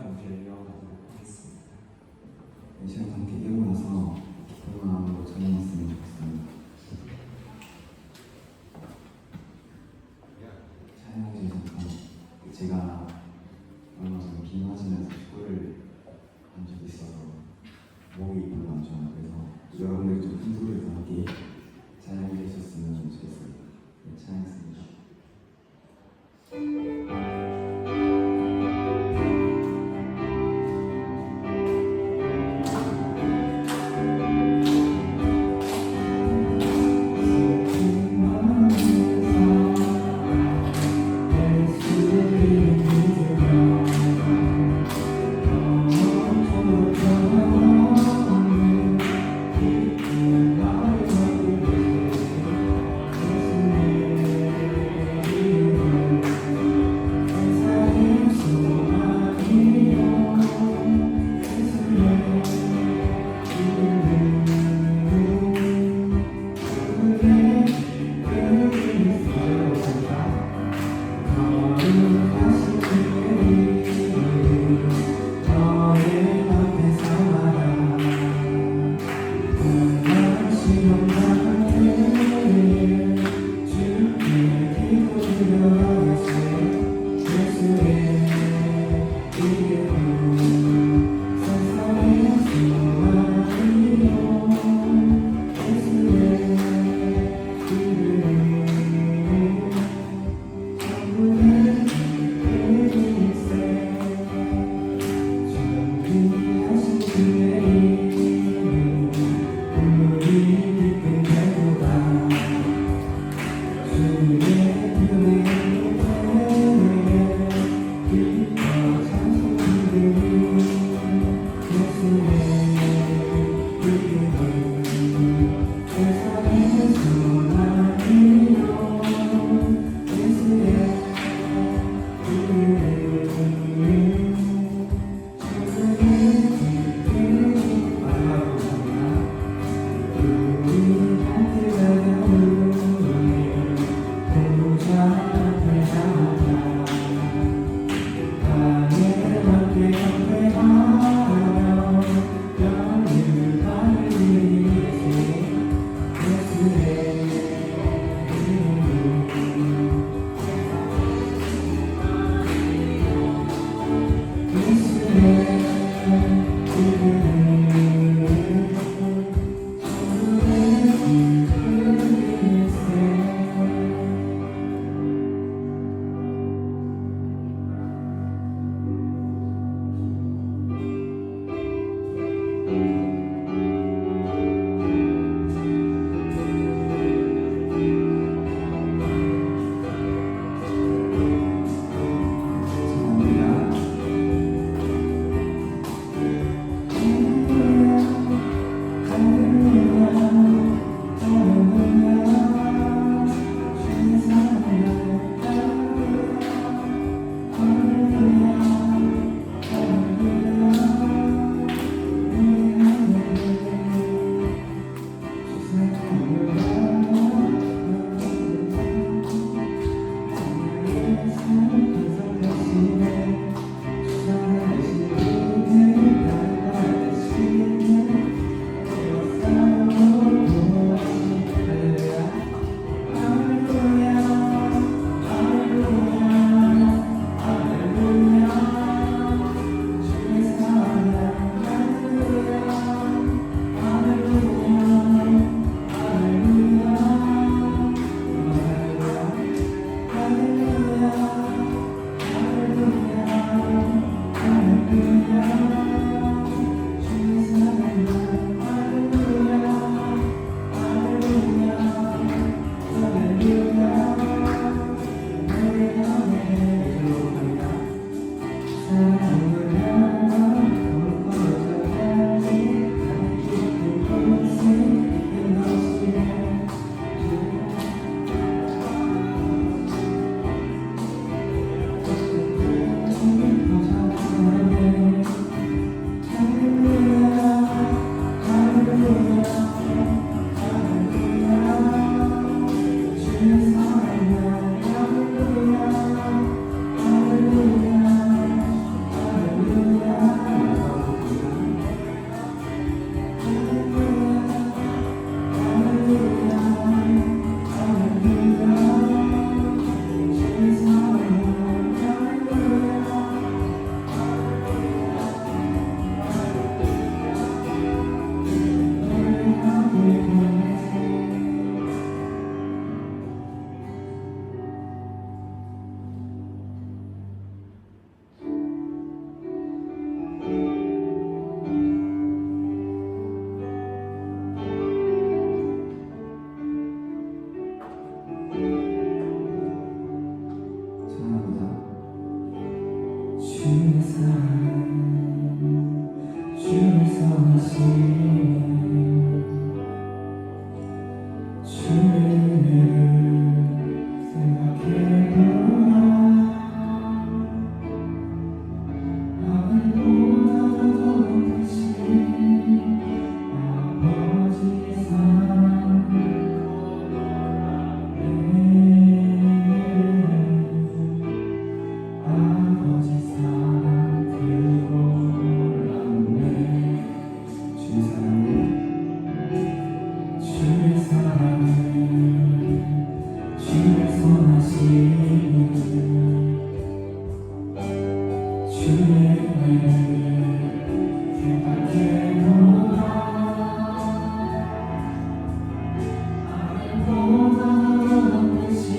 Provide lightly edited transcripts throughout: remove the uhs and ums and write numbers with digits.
문제를 이어가도록 하겠습니다. 네, 시간 함께 이기고 나서 기쁜 마음으로 찬양했으면 좋겠습니다. 찬양하기 전에 잠깐 제가 얼마 전에 비마시면서 축구를 한 적이 있어서 목이 별로 안 좋아요. 그래서 여러분들이 좀 큰 소리에서 함께 찬양해 주셨으면 좋겠습니다. 네, 찬양했습니다. 주의 사랑 주의 선하심 주의 은혜를 생각해보라 하늘보다 더 높으신 아버지의 사랑을 아버지 사랑 그걸랐네 주의 사랑을 주의 선하심 주의 은혜를 생각해보라 하늘보다 더 높으신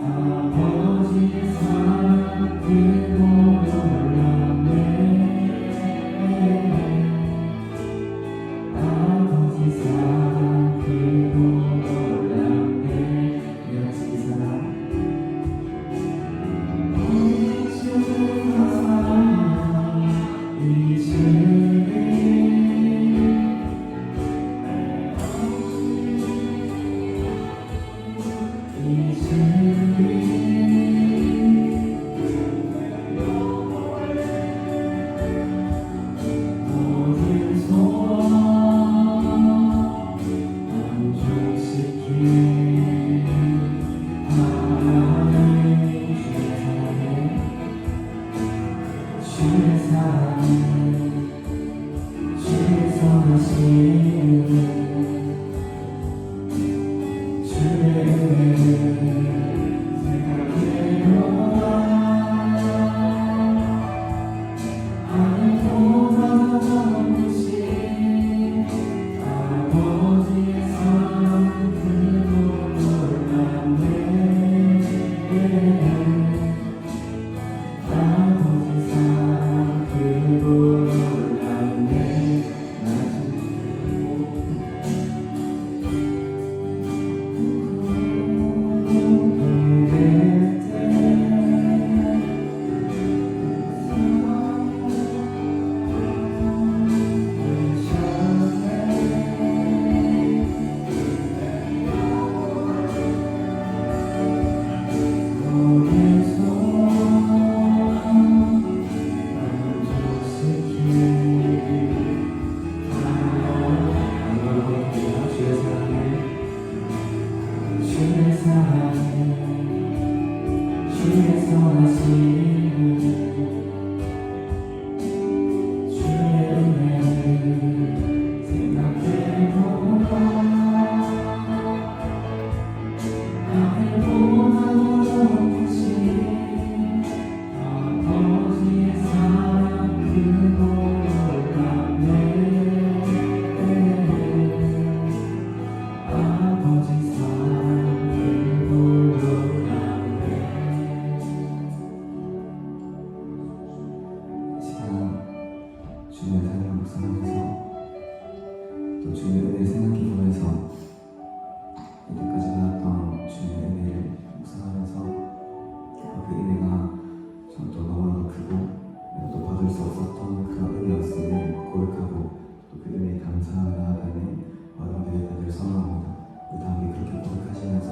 아버지의 사랑 그걸랐네 아버지 사랑 그걸랐네 여러분 이 사랑 주의 사랑 주의 선하심 주의 은혜를 생각해보라 하늘보다 더 높으신 아버지의 사랑 그걸랐네 아버지 사랑 그걸랐네 주의 사랑 주의 선하심 주의 은혜를 생각해보라 하늘보다 더 높으신 아버지의 사랑 그걸랐네 아버지 사랑 주님의 사랑을 묵상하면서 또 주님의 은혜를 생각해보면서 이때까지 나왔던 주님의 은혜를 묵상하면서 그 은혜가 전 또 너무나도 크고 내가 또 받을 수 없었던 그런 은혜였음을 고백하고 또 그 은혜에 감사하다는 여러분들의 다들 선언합니다. 우리 다 함께 그렇게 고백하시면서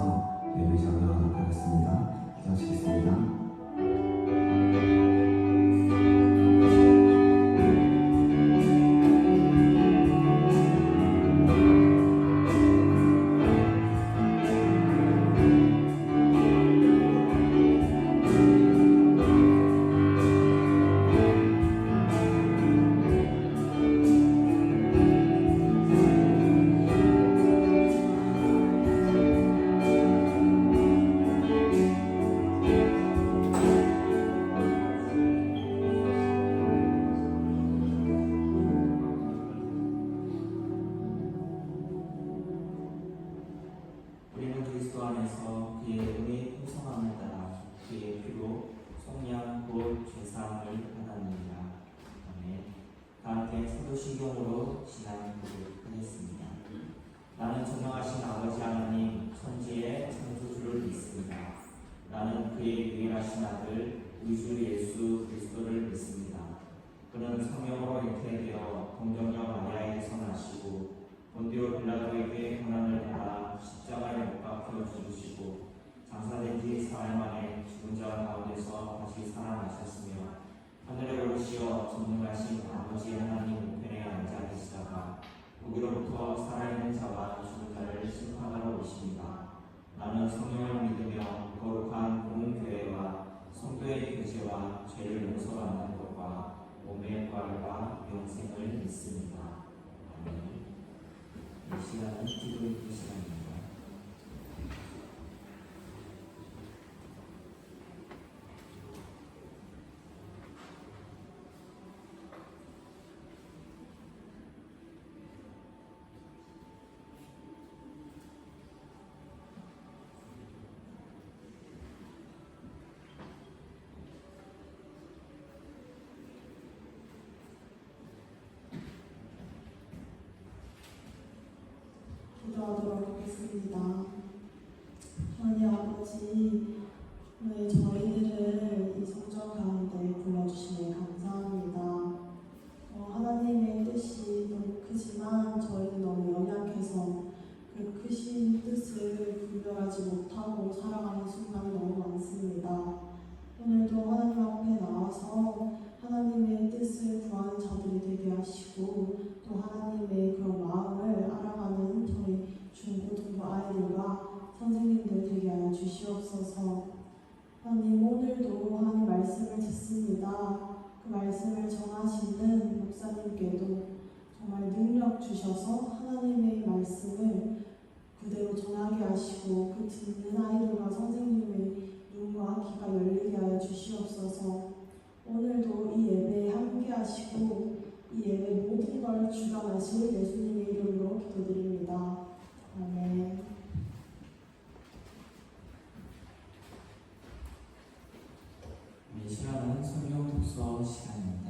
예배 시작을 하도록 하겠습니다. 기도하시겠습니다. 함께 사도신경으로 시작하도록 하겠습니다. 나는 전능하신 아버지 하나님 천지의 창조주를 믿습니다. 나는 그의 유일하신 아들 우리 주 예수 그리스도를 믿습니다. 그는 성령으로 잉태되어 동정녀 마리아에게서 나시고 본디오 빌라도에게 고난을 받아 십자가에 못 박혀 죽으시고 장사된 지 사흘 만에 죽은 자 가운데서 다시 살아나셨으며 하늘에 오르시어 전능하신 아버지 하나님 우편에 앉아 계시다가 거기로부터 살아있는 자와 죽은 자를 심판하러 오십니다. 나는 성령을 믿으며 거룩한 공교회와 성도의 교제와 죄를 용서받는 것과 몸의 부활과 영생을 믿습니다. 아멘. 이 시간은 기도의 시간입니다. 기도하도록 하겠습니다. 하나님 아버지, 오늘 저희들을 이 성전 가운데 불러주시니 감사합니다. 하나님의 뜻이 너무 크지만 저희는 너무 연약해서 그 크신 뜻을 분별하지 못하고 살아가는 순간이 너무 많습니다. 오늘도 하나님 앞에 나와서 하나님의 뜻을 구하는 자들이 되게 하시고 또 하나님의 그런 마음을 알아가는 저희 중고등부 아이들과 선생님들 되게 하여 주시옵소서. 하나님, 오늘도 하나님 말씀을 듣습니다. 그 말씀을 전하시는 목사님께도 정말 능력 주셔서 하나님의 말씀을 그대로 전하게 하시고 그 듣는 아이들과 선생님의 눈과 귀가 열리게 하여 주시옵소서. 오늘도 이 예배에 함께 하시고 이 예배 모든 걸 주관하실 예수님의 이름으로 기도드립니다. 아멘. 이 시간은 성경 독서 시간입니다.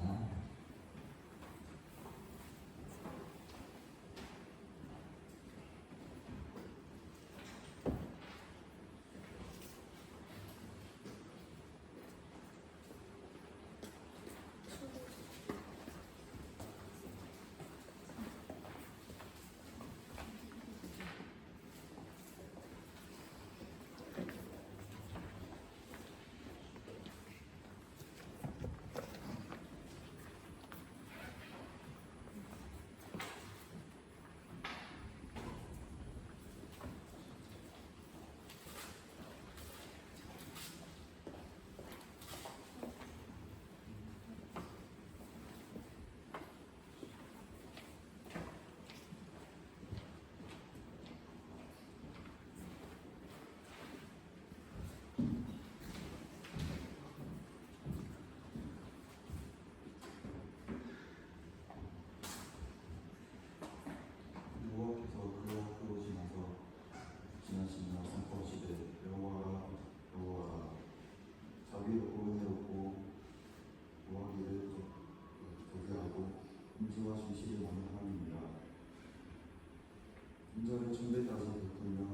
인자를 천대까지 베풀며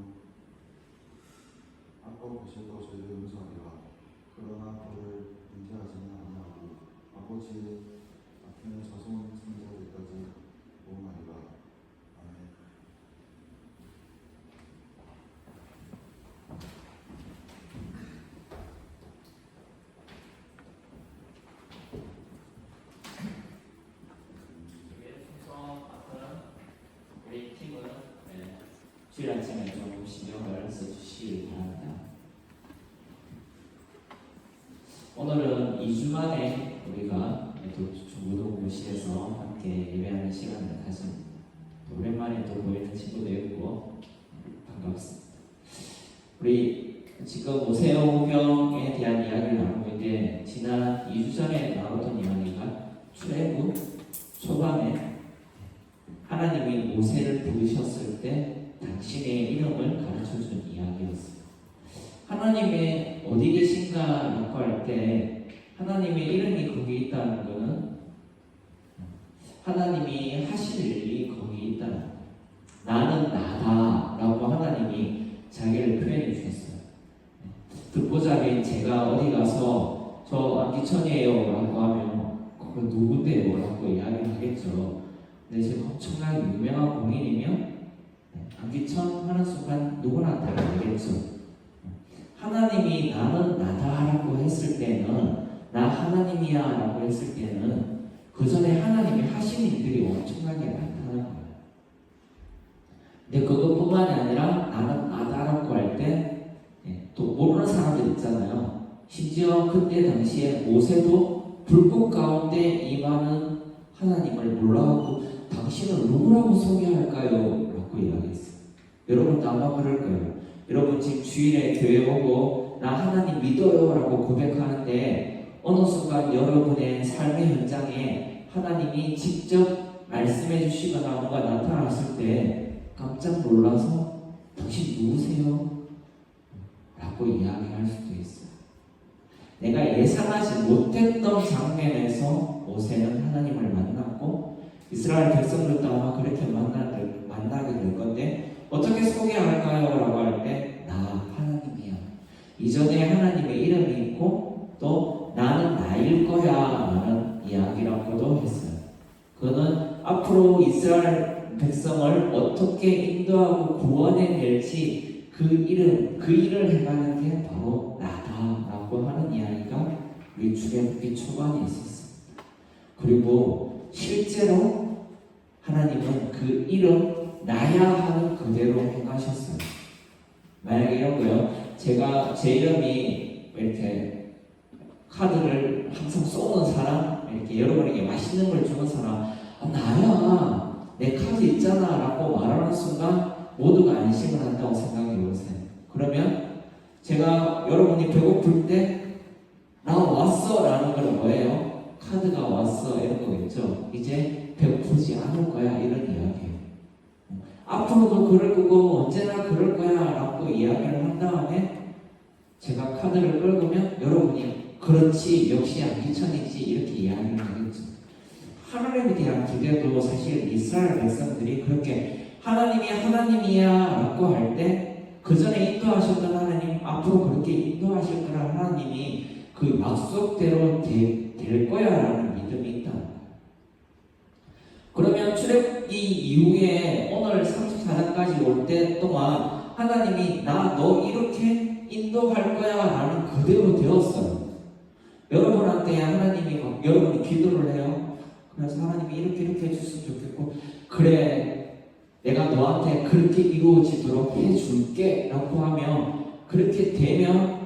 아빠 보시고 저희를 용서하리라. 그러나 그를 인지하지는 아니하고 아버지의 앞에는 자손 생자들까지 모험하리라. 아멘. 주일 아침에 좀 신경을 써주시기 바랍니다. 오늘은 2주 만에 우리가 또 중고등부실에서 함께 예배하는 시간을 가집니다. 오랜만에 또 보이는 친구도 있고 반갑습니다. 우리 지금 모세오경에 대한 이야기를 나누고 있는데 지난 2주 전에 나왔던 이야기가 출애굽 초반에 하나님이 모세를 부르셨을 때 당신의 이름을 가르쳐준 이야기였습니다. 하나님의 어디 계신가라고 할 때 하나님의 이름이 거기 있다는 것은 하나님이 하실 일이 거기 있다는 거예요. 나는 나다라고 하나님이 자기를 표현해 주셨어요. 듣보잡인 제가 어디 가서 저 안기천이에요 라고 하면 그거 누군데요? 라고 이야기하겠죠. 근데 제가 엄청나게 유명한 공인이면 안기천 하는 순간 누구나 다 알겠죠. 하나님이 나는 나다라고 했을 때는 나 하나님이야 라고 했을 때는 그 전에 하나님이 하신 일들이 엄청나게 많다는 거예요. 근데 그것뿐만이 아니라 나는 나다라고 할 때 또 모르는 사람들 있잖아요. 심지어 그때 당시에 모세도 불꽃 가운데 임하는 하나님을 몰라하고 당신은 누구라고 소개할까요? 라고 이야기했어요. 여러분도 아마 그럴 거예요. 여러분 지금 주일에 교회 오고 나 하나님 믿어요 라고 고백하는데 어느 순간 여러분의 삶의 현장에 하나님이 직접 말씀해 주시거나 뭔가 나타났을 때 깜짝 놀라서 당신 누구세요? 라고 이야기할 수도 있어요. 내가 예상하지 못했던 장면에서 모세는 하나님을 만났고 이스라엘 백성들도 아마 그렇게 만나게 될 건데 어떻게 소개할까요? 라고 할 때 나 하나님이야. 이전에 하나님의 이름이 있고 또 나는 나일 거야 라는 이야기라고도 했어요. 그는 앞으로 이스라엘 백성을 어떻게 인도하고 구원해낼지 그 일을 해가는 게 바로 나다라고 하는 이야기가 우리 출애굽기 초반에 있었습니다. 그리고 실제로 하나님은 그 이름 나야 하는 그대로 행하셨어요. 만약에 이런 거요. 제가 제 이름이 이렇게 카드를 항상 쏘는 사람, 이렇게 여러분에게 맛있는 걸 주는 사람, 나야 내 카드 있잖아 라고 말하는 순간 모두가 안심을 한다고 생각해 보세요. 그러면 제가 여러분이 배고플 때 나 왔어 라는 건 뭐예요? 카드가 왔어 이런 거겠죠. 이제 배고프지 않을 거야 이런 이야기예요. 앞으로도 그럴 거고 언제나 그럴 거야 라고 이야기를 한 다음에 제가 카드를 끌고면 여러분이 그렇지 역시 안기천이지 이렇게 이야기를 하겠죠. 하나님에 대한 기대도 사실 이스라엘 백성들이 그렇게 하나님이 하나님이야 라고 할 때 그 전에 인도하셨던 하나님 앞으로 그렇게 인도하실 거라 하나님이 그 약속대로 될 거야 라는 믿음이 있다. 그러면 출애굽기 이후에 오늘 34장까지 올 때 동안 하나님이 나 너 이렇게 인도할 거야 라는 그대로 되었어요. 여러분한테 하나님이 여러분이 기도를 해요. 그래서 하나님이 이렇게 해줬으면 좋겠고 그래 내가 너한테 그렇게 이루어지도록 해줄게 라고 하면 그렇게 되면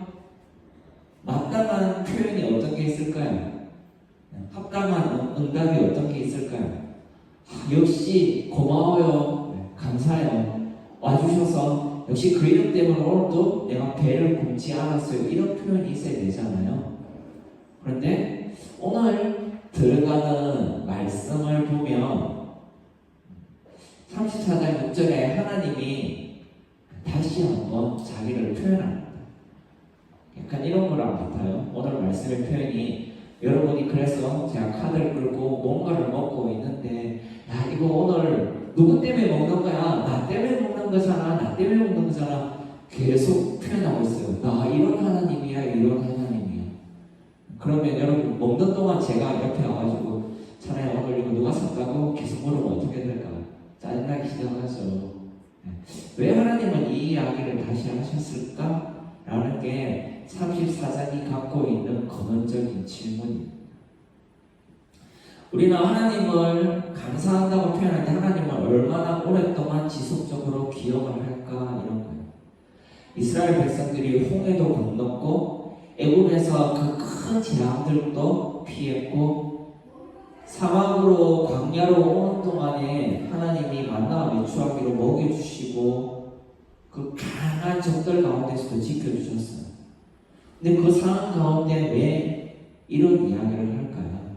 마땅한 표현이 어떤 게 있을까요? 합당한 응답이 어떤 게 있을까요? 역시 고마워요. 감사해요. 와주셔서 역시 그 이름 때문에 오늘도 내가 배를 굶지 않았어요. 이런 표현이 있어야 되잖아요. 그런데 오늘 들어가는 말씀을 보면 34장 6절에 하나님이 다시 한번 자기를 표현합니다. 약간 이런 거랑 같아요. 오늘 말씀의 표현이 여러분이 그래서 제가 카드를 끌고 뭔가를 먹고 있는데 야 이거 오늘 누구 때문에 먹는 거야? 나 때문에 먹는 거잖아. 나 때문에 먹는 거잖아. 계속 표현하고 있어요. 나 이런 하나님이야. 이런 하나님이야. 그러면 여러분 먹는 동안 제가 옆에 와가지고 차라리 오늘 이거 누가 샀다고 계속 물으면 어떻게 될까? 짜증나기 시작하죠. 왜 하나님은 이 이야기를 다시 하셨을까? 라는 게 34장이 갖고 있는 근원적인 질문입니다. 우리는 하나님을 감사한다고 표현할 때 하나님을 얼마나 오랫동안 지속적으로 기억을 할까 이런 거예요. 이스라엘 백성들이 홍해도 건넜고 애굽에서 그 큰 재앙들도 피했고 사막으로 광야로 오는 동안에 하나님이 만나와 메추라기로 먹여주시고 그 강한 적들 가운데서도 지켜주셨어요. 근데 그 상황 가운데 왜 이런 이야기를 할까요?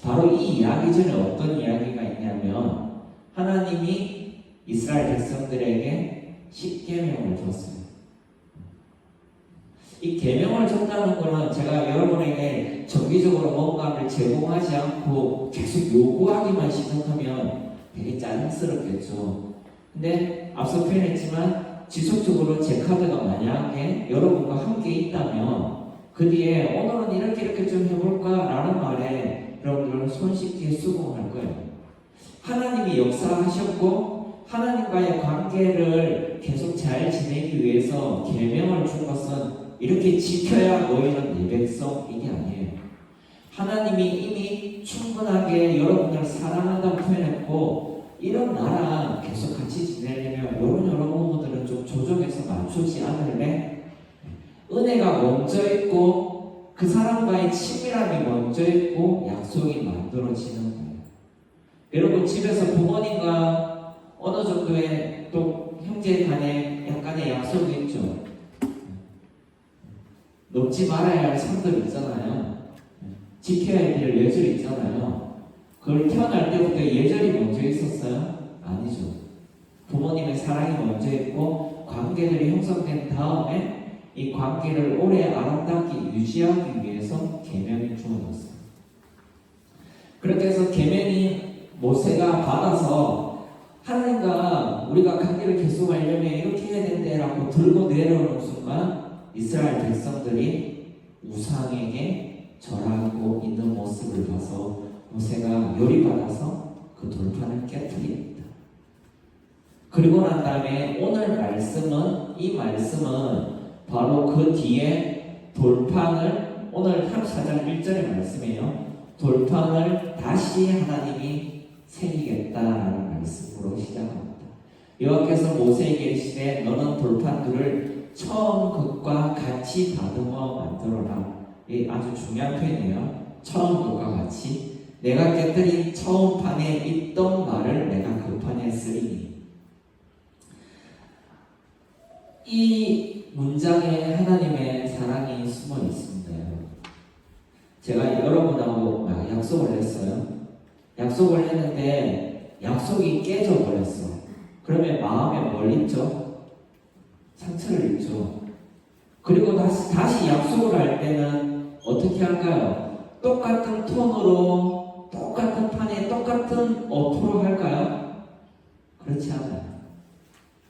바로 이 이야기 전에 어떤 이야기가 있냐면 하나님이 이스라엘 백성들에게 십계명을 줬어요. 이 계명을 줬다는 거는 제가 여러분에게 정기적으로 뭔가를 제공하지 않고 계속 요구하기만 시작하면 되게 짜증스럽겠죠. 근데 앞서 표현했지만 지속적으로 제 카드가 만약에 여러분과 함께 있다면 그 뒤에 오늘은 이렇게 좀 해볼까 라는 말에 여러분들은 손쉽게 수긍할 거예요. 하나님이 역사하셨고 하나님과의 관계를 계속 잘 지내기 위해서 계명을 준 것은 이렇게 지켜야 너희는 내 백성 이게 아니에요. 하나님이 이미 충분하게 여러분을 사랑한다고 표현했고 이런 나랑 계속 같이 지내려면 이런 부분들은 좀 조정해서 맞추지 않을래? 은혜가 먼저 있고 그 사람과의 친밀함이 먼저 있고 약속이 만들어지는 거예요. 여러분 집에서 부모님과 어느 정도의 또 형제 간에 약간의 약속이 있죠. 넘지 말아야 할 선들 있잖아요. 지켜야 될 예절이 있잖아요. 그걸 태어날 때부터 예절이 먼저 있었어요? 아니죠. 부모님의 사랑이 먼저 있고 관계들이 형성된 다음에 이 관계를 오래 아름답게 유지하기 위해서 계명이 주어졌어요. 그렇게 해서 계명이 모세가 받아서 하나님과 우리가 관계를 계속하려면 이렇게 해야 된다라고 들고 내려오는 순간 이스라엘 백성들이 우상에게 절하고 있는 모습을 봐서 모세가 열이받아서 그 돌판을 깨뜨립니다. 그리고 난 다음에 오늘 말씀은 이 말씀은 바로 그 뒤에 돌판을 오늘 34장 1절의 말씀이에요. 돌판을 다시 하나님이 새기겠다라는 말씀으로 시작합니다. 여호와께서 모세에게 이르시되 너는 돌판들을 처음 것과 같이 다듬어 만들어라. 이 아주 중요한 표현이에요. 처음 것과 같이 내가 깨뜨린 처음 판에 있던 말을 내가 그 판에 쓰리니. 이 문장에 하나님의 사랑이 숨어 있습니다. 제가 여러분하고 약속을 했어요. 약속을 했는데 약속이 깨져버렸어. 그러면 마음에 뭘 입죠? 상처를 입죠. 그리고 다시 약속을 할 때는 어떻게 할까요? 똑같은 톤으로 똑같은 판에 똑같은 어투로 할까요? 그렇지 않아요.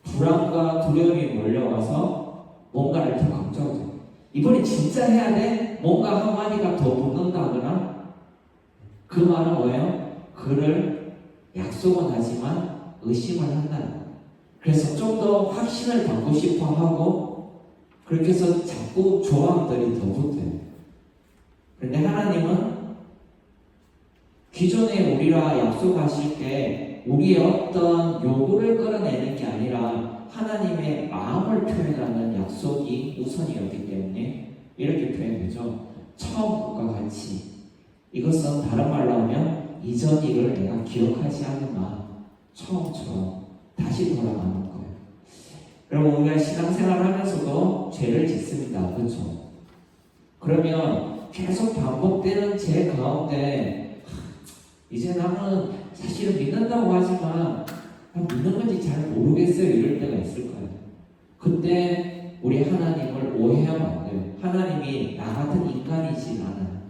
불안과 두려움이 몰려와서 뭔가를 더 걱정하죠. 이번에 진짜 해야 돼? 뭔가 한마디가 더 붙는다거나 그 말은 뭐예요? 그를 약속은 하지만 의심을 한다는 거예요. 그래서 좀 더 확신을 받고 싶어 하고 그렇게 해서 자꾸 조항들이 더 붙어요. 그런데 하나님은 기존에 우리와 약속하실 때 우리의 어떤 요구를 끌어내는 게 아니라 하나님의 마음을 표현하는 약속이 우선이었기 때문에 이렇게 표현되죠. 처음과 같이. 이것은 다른 말로 하면 이전 일을 내가 기억하지 않는 마음, 처음처럼 다시 돌아가는 거예요. 여러분 우리가 신앙생활을 하면서도 죄를 짓습니다. 그렇죠? 그러면 계속 반복되는 죄 가운데 이제 나는 사실은 믿는다고 하지만 믿는 건지 잘 모르겠어요. 이럴 때가 있을 거예요. 그때 우리 하나님을 오해하면 안 돼요. 하나님이 나 같은 인간이지 않아요.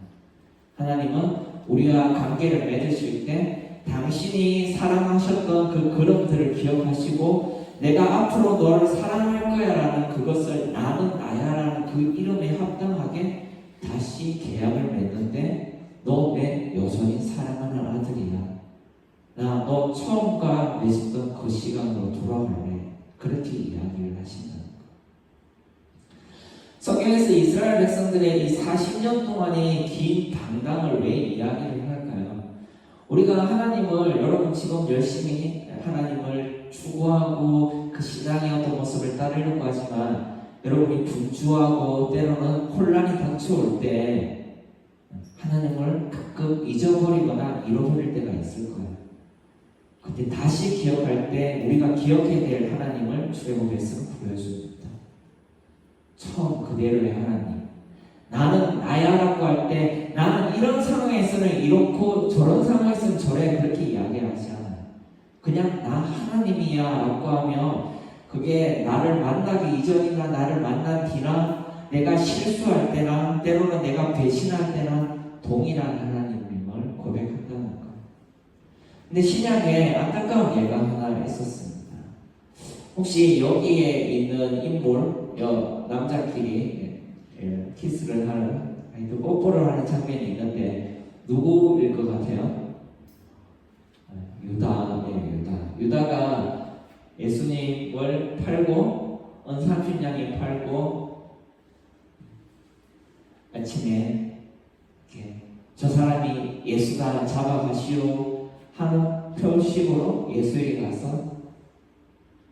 하나님은 우리와 관계를 맺으실 때 당신이 사랑하셨던 그 그릇들을 기억하시고 내가 앞으로 너를 사랑할 거야 라는 그것을 나는 나야 라는 그 이름에 합당하게 다시 계약을 맺는데 너 내 여전히 사랑하는 아들이야. 나 너 처음과 맺었던 그 시간으로 돌아갈래. 그렇게 이야기를 하신다는 거. 성경에서 이스라엘 백성들의 이 40년 동안의 긴 방랑을 왜 이야기를 할까요? 우리가 하나님을 여러분 지금 열심히 하나님을 추구하고 그 신앙의 어떤 모습을 따르려고 하지만 여러분이 분주하고 때로는 혼란이 닥쳐올 때 하나님을 가끔 잊어버리거나 잃어버릴 때가 있을 거예요. 그때 다시 기억할 때 우리가 기억해야 될 하나님을 출애굽에서 보여줍니다. 처음 그대로의 하나님. 나는 나야라고 할 때 나는 이런 상황에서는 이렇고 저런 상황에서는 저래 그렇게 이야기하지 않아요. 그냥 나 하나님이야 라고 하면 그게 나를 만나기 이전이나 나를 만난 뒤나 내가 실수할 때나 때로는 내가 배신할 때나 동일한 하나님임을 고백한다는 것. 근데 신약에 안타까운 예가 하나 있었습니다. 혹시 여기에 있는 인물, 남자끼리 키스를 하는, 뽀뽀를 하는 장면이 있는데 누구일 것 같아요? 유다가 예수님을 팔고 은 30냥에 팔고 아침에 이렇게 저 사람이 예수다 잡아가시오 하는 표식으로 예수에게 가서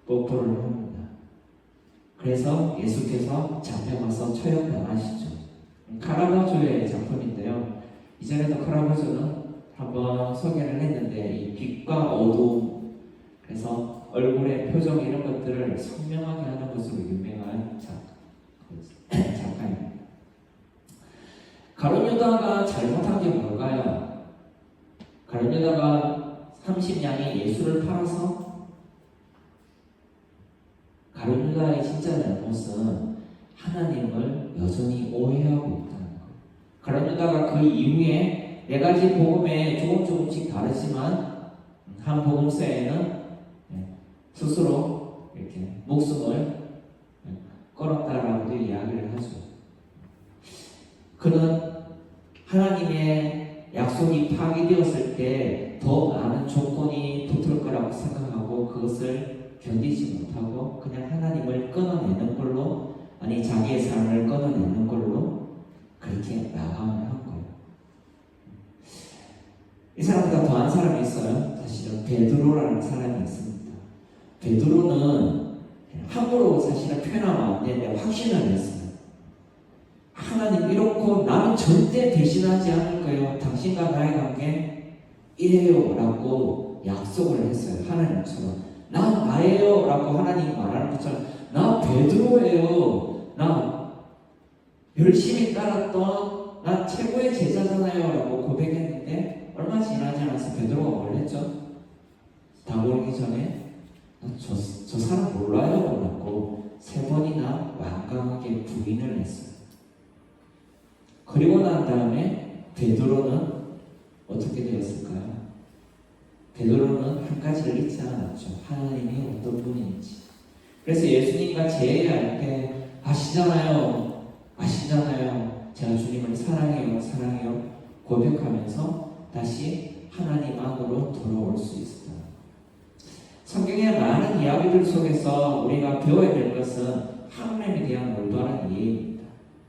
뽀뽀를 합니다. 그래서 예수께서 잡혀가서 처형당하시죠. 카라바조의 작품인데요. 이전에도 카라바조는 한번 소개를 했는데 이 빛과 어두움, 그래서 얼굴의 표정 이런 것들을 선명하게 하는 것으로 유명한 작가입니다. 가룟 유다가 잘못한 게 뭘까요? 가룟 유다가 30냥에 예수를 팔아서 가룟 유다의 진짜 잘못은 하나님을 여전히 오해하고 있다는 것. 가룟 유다가 그 이후에 네 가지 복음에 조금씩 다르지만 한 복음서에는 스스로 이렇게 목숨을 끌었다라고도 이야기를 하죠. 그는 하나님의 약속이 파기되었을 때 더 많은 조건이 붙을 거라고 생각하고 그것을 견디지 못하고 그냥 하나님을 끊어내는 걸로, 아니 자기의 삶을 끊어내는 걸로 그렇게 나감을 한 거예요. 이 사람보다 더한 사람이 있어요. 사실은 베드로라는 사람이 있습니다. 베드로는 함부로 사실은 표현하면 안 되는데 확신을 했어요. 하나님 이렇고 나는 절대 배신하지 않을 거예요. 당신과 나의 관계 이래요 라고 약속을 했어요. 하나님처럼 나 나예요 라고 하나님이 말하는 것처럼 나 베드로예요, 나 열심히 따랐던 나 최고의 제자잖아요 라고 고백했는데 얼마 지나지 않아서 베드로가 뭘 했죠? 다가오기 전에 저 사람 몰라요 라고 3번이나 완강하게 부인을 했어요. 그리고 난 다음에 베드로는 어떻게 되었을까요? 베드로는 한 가지를 잊지 않았죠. 하나님이 어떤 분인지. 그래서 예수님과 제의할 때 아시잖아요. 제가 주님을 사랑해요 고백하면서 다시 하나님 안으로 돌아올 수 있어요. 성경의 많은 이야기들 속에서 우리가 배워야 될 것은 하나님에 대한 올바른 이해입니다.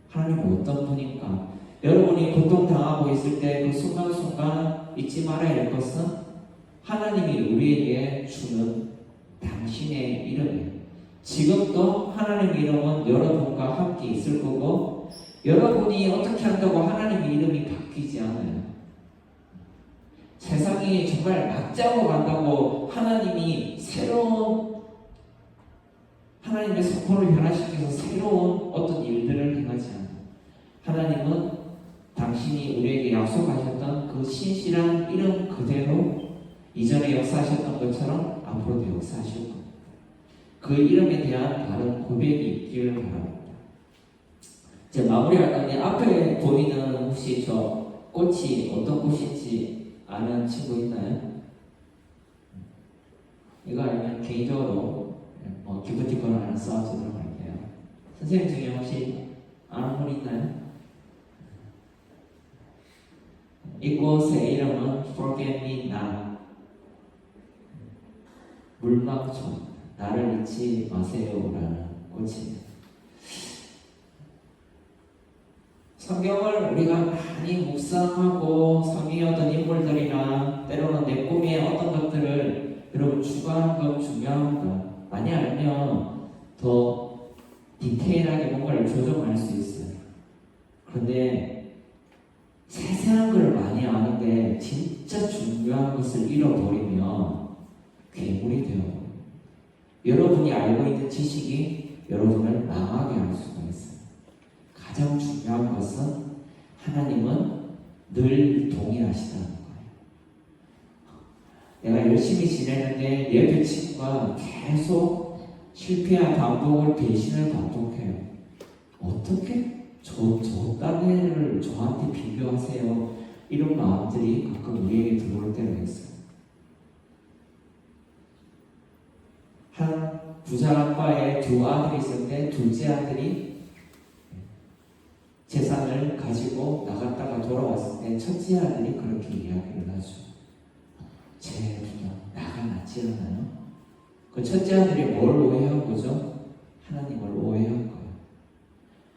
하나님은 어떤 분인가? 여러분이 고통당하고 있을 때 그 순간순간 잊지 말아야 할 것은 하나님이 우리에게 주는 당신의 이름이에요. 지금도 하나님의 이름은 여러분과 함께 있을 거고 여러분이 어떻게 한다고 하나님의 이름이 바뀌지 않아요. 세상이 정말 막자고 간다고 하나님이 하나님의 성품을 변화시켜서 새로운 어떤 일들을 행하지 않아요. 하나님은 당신이 우리에게 약속하셨던 그 신실한 이름 그대로 이전에 역사하셨던 것처럼 앞으로도 역사하실 겁니다. 그 이름에 대한 바른 고백이 있기를 바랍니다. 이제 마무리할 건데 앞에 보이는 혹시 저 꽃이 어떤 꽃인지 아는 친구 있나요? 이거 알면 개인적으로 기프티콘을 하나 써주도록 할게요. 선생님 중에 혹시 아는 분 있나요? 이 꽃의 이름은 Forget Me Not, 물막초, 나를 잊지 마세요라는 꽃입니다. 성경을 우리가 많이 묵상하고 성경의 어떤 인물들이나 때로는 내 꿈의 어떤 것들을 여러분 추가하는 건 중요한 거. 많이 알면 더 디테일하게 뭔가를 조정할 수 있어요. 그런데 세세한 걸 많이 아는데 진짜 중요한 것을 잃어버리면 괴물이 되어요. 여러분이 알고 있는 지식이 여러분을 망하게 할 수가 있어요. 가장 중요한 것은 하나님은 늘 동일하시다는 거예요. 내가 열심히 지내는데 예배 친구가 계속 실패와 반복을 배신을 반복해요. 어떻게 딴 애를 저한테 비교하세요? 이런 마음들이 가끔 우리에게 들어올 때가 있어요. 한 부자 아빠의 두 아들이 있었는데 둘째 아들이 재산을 가지고 나갔다가 돌아왔을 때 첫째 아들이 그렇게 이야기를 하죠. 쟤보다 나가 낫지 않아요? 그 첫째 아들이 뭘 오해한 거죠? 하나님을 오해한 거예요.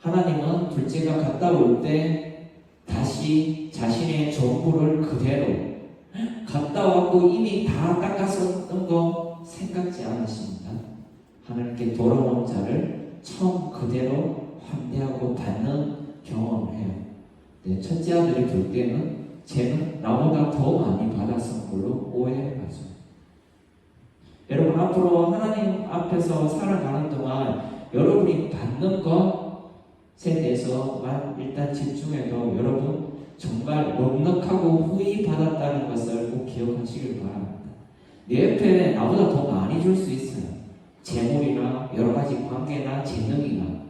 하나님은 둘째가 갔다 올 때 다시 자신의 전부를 그대로 갔다 왔고 이미 다 닦았었던 거 생각지 않으십니다. 하나님께 돌아온 자를 처음 그대로 환대하고 받는 경험을 해요. 네, 첫째 아들이 볼 때는 쟤는 나보다 더 많이 받았던 걸로 오해해가죠. 여러분 앞으로 하나님 앞에서 살아가는 동안 여러분이 받는 것에 대해서만 일단 집중해도 여러분 정말 넉넉하고 후히 받았다는 것을 꼭 기억하시길 바랍니다. 내 옆에 나보다 더 많이 줄 수 있어요. 재물이나 여러 가지 관계나 재능이나.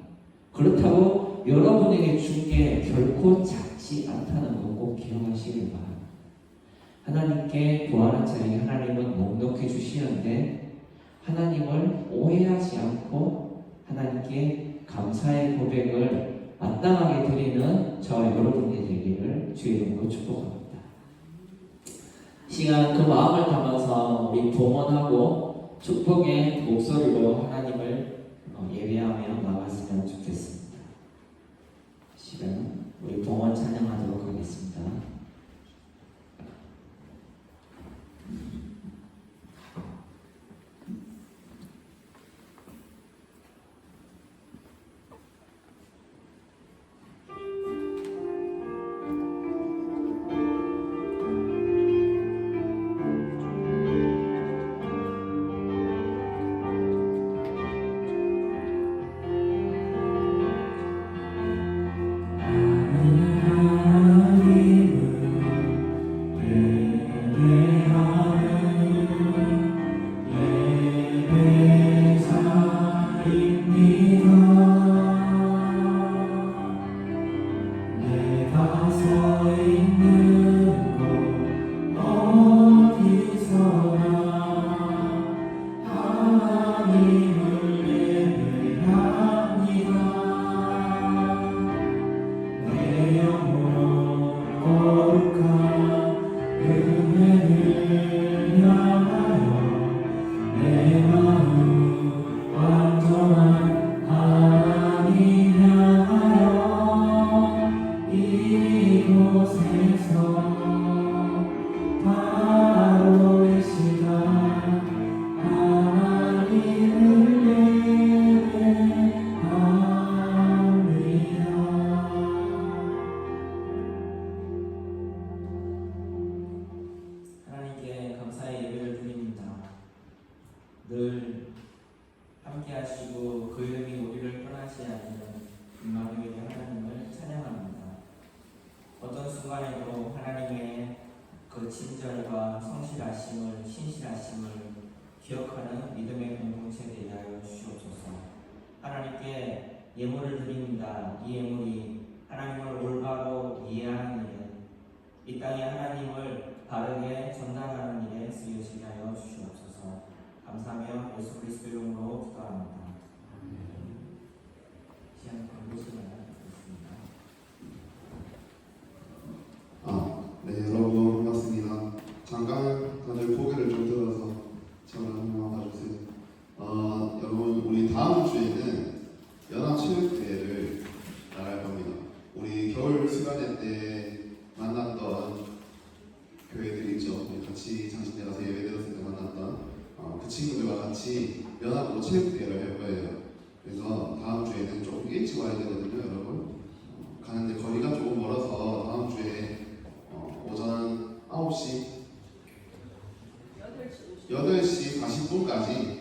그렇다고 여러분에게 준 게 결코 작지 않다는 것 꼭 기억하시길 바랍니다. 하나님께 구하는 자에게 하나님은 넉넉해 주시는데 하나님을 오해하지 않고 하나님께 감사의 고백을 마땅하게 드리는 저와 여러분의 되기를 주의 이름으로 축복합니다. 시간 그 마음을 담아서 우리 봉헌하고 축복의 목소리로 하나님을 예배하며 나갔으면 좋겠습니다. 시간 우리 봉헌 찬양하도록 하겠습니다. 하나님께 감사의 예배를 드립니다. 늘 함께 하시고 그 이름이 우리를 떠나지 않는 임마누엘 하나님을 찬양합니다. 어떤 순간에도 하나님의 그 친절과 성실하심을 신실하심을 기억하는 믿음의 공동체 되게 하여 주시옵소서. 하나님께 예물을 드립니다. 이 예물이 하나님을 올바로 이해하는 일에 이 땅에 하나님을 바르게 전달하는 일에 쓰여지게 하여 주시옵소서. 감사하며 예수 그리스도 이름으로 기도합니다. 시간 광고 시간을 갖겠습니다. 네, 여러분 반갑습니다. 잠깐 다들 고개를 좀 들어서 저를 한번 봐주세요. 여러분 우리 다음 주에는 연합체육대회를 나갈 겁니다. 우리 겨울 휴가제 때 만났던 교회들 있죠. 같이 장신대 가서 예배 드렸을 때 만났던 그 친구들과 같이 연합으로 체육대회를 할 거예요. 그래서 다음 주에는 조금 일찍 와야 되거든요, 여러분. 가는데 거리가 조금 멀어서 다음 주에 오전 9시 8시 40분까지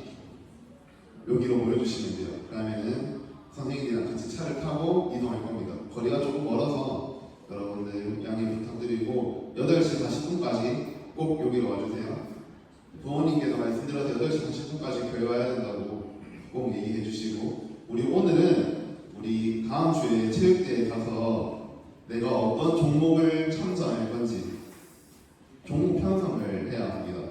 여기로 모여주시면 돼요. 그러면은 선생님들이랑 같이 차를 타고 이동할 겁니다. 거리가 조금 멀어서 여러분들 양해 부탁드리고 8시 40분까지 꼭 여기로 와주세요. 부모님께서 말씀드려서 8시 40분까지 교회 와야 된다고 꼭 얘기해 주시고 우리 오늘은 우리 다음 주에 체육대회에 가서 내가 어떤 종목을 참가할 건지 종목 편성을 해야 합니다.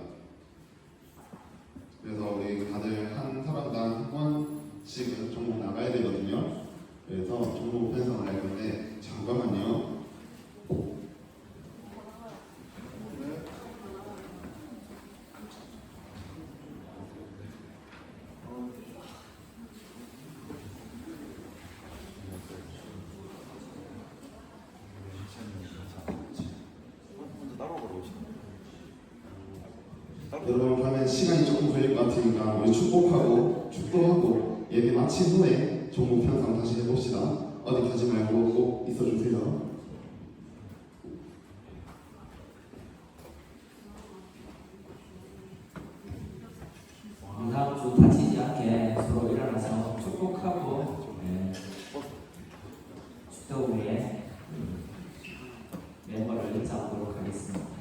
그래서 우리 다들 한 사람당 한 번씩은 종목 나가야 되거든요. 그래서 종목 편성을 할 건데 잠깐만요. 여러분 그러면 시간이 조금 걸릴 것 같으니까 우리 축복하고 축도하고 예배 마친 후에 종목 편성 다시 해봅시다. 어디 가지 말고 꼭 있어주세요. 다음 주 다치지 않게 서로 일어나서 축복하고 축도 후에 멤버를 잡도록 하겠습니다.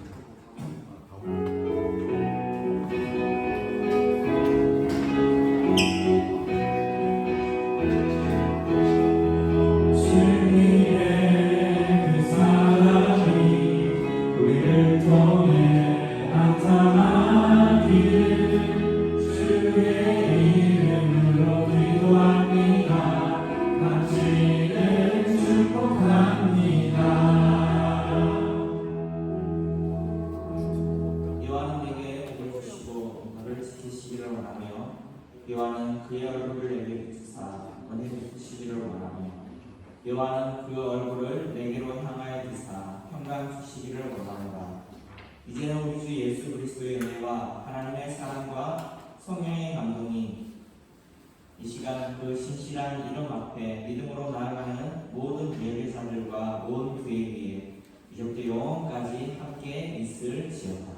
여호와는 내게 복을 주시고 너를 지키시기를 원하며 여호와는 그의 얼굴을 내게 비추사 은혜 베푸시기를 원하며 여호와는 그 얼굴을 내게로 향하여 비사 평강 주시기를 원하노라. 이제는 우리 주 예수 그리스도의 은혜와 하나님의 사랑과 성령의 감동이 이 시간 그 신실한 이름 앞에 믿음으로 나아가는 모든 예배자들과 모든 교회 위에 이제부터 영원까지 함께 있을지어다.